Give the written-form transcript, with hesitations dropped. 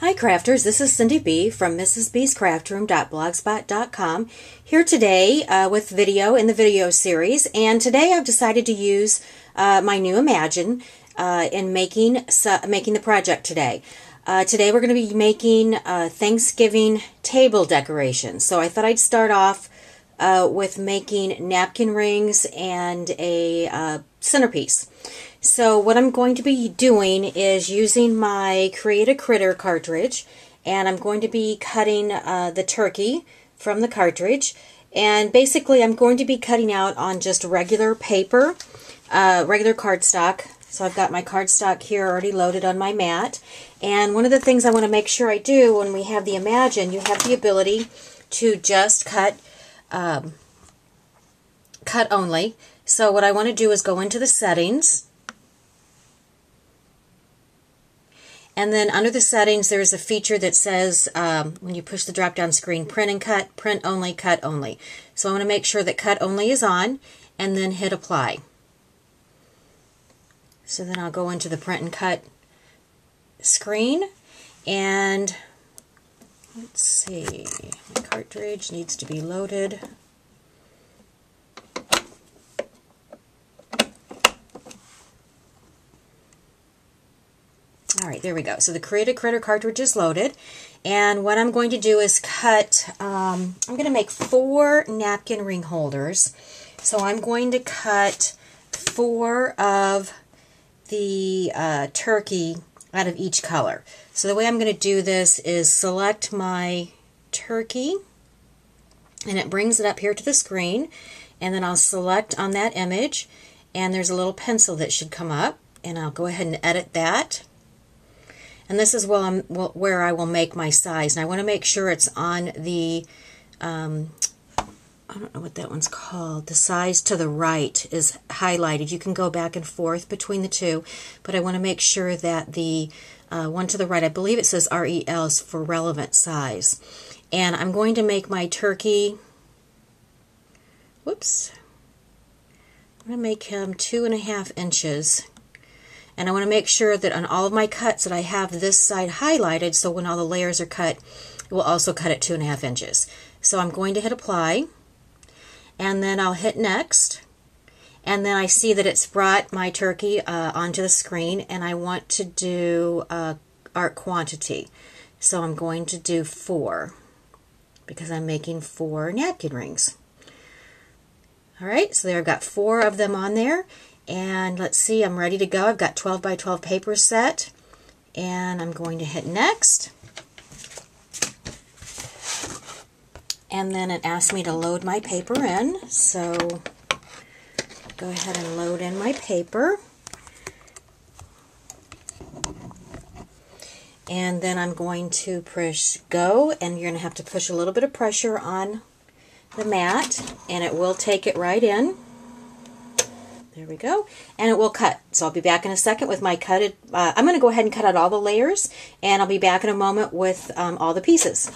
Hi crafters, this is Cindy B from mrsbscraftroom.blogspot.com here today with video in the video series, and today I've decided to use my new Imagine in making the project today. Today we're going to be making Thanksgiving table decorations. So I thought I'd start off with making napkin rings and a centerpiece. So what I'm going to be doing is using my Create a Critter cartridge, and I'm going to be cutting the turkey from the cartridge, and basically I'm going to be cutting out on just regular paper, regular cardstock. So I've got my cardstock here already loaded on my mat, and one of the things I want to make sure I do when we have the Imagine, you have the ability to just cut only. So what I want to do is go into the settings, and then under the settings there's a feature that says when you push the drop down screen, print and cut, print only, cut only. So I want to make sure that cut only is on and then hit apply. So then I'll go into the print and cut screen, and let's see, my cartridge needs to be loaded. Alright, there we go. So the Create a Critter cartridge is loaded, and what I'm going to do is cut, I'm going to make 4 napkin ring holders. So I'm going to cut 4 of the turkey out of each color. So the way I'm going to do this is select my turkey, and it brings it up here to the screen, and then I'll select on that image, and there's a little pencil that should come up, and I'll go ahead and edit that. And this is where I will make my size. And I want to make sure it's on the, I don't know what that one's called, the size to the right is highlighted. You can go back and forth between the two, but I want to make sure that the one to the right, I believe it says REL, is for relevant size. And I'm going to make my turkey, whoops, I'm going to make him 2.5 inches. And I want to make sure that on all of my cuts that I have this side highlighted, so when all the layers are cut, it will also cut at 2.5 inches. So I'm going to hit apply, and then I'll hit next, and then I see that it's brought my turkey onto the screen, and I want to do art quantity. So I'm going to do 4 because I'm making 4 napkin rings. Alright, so there I've got 4 of them on there. And let's see, I'm ready to go. I've got 12 by 12 paper set, and I'm going to hit next. And then it asks me to load my paper in, so go ahead and load in my paper. And then I'm going to push go, and you're going to have to push a little bit of pressure on the mat, and it will take it right in. There we go. And it will cut. So I'll be back in a second with my cutted, I'm going to go ahead and cut out all the layers, and I'll be back in a moment with all the pieces.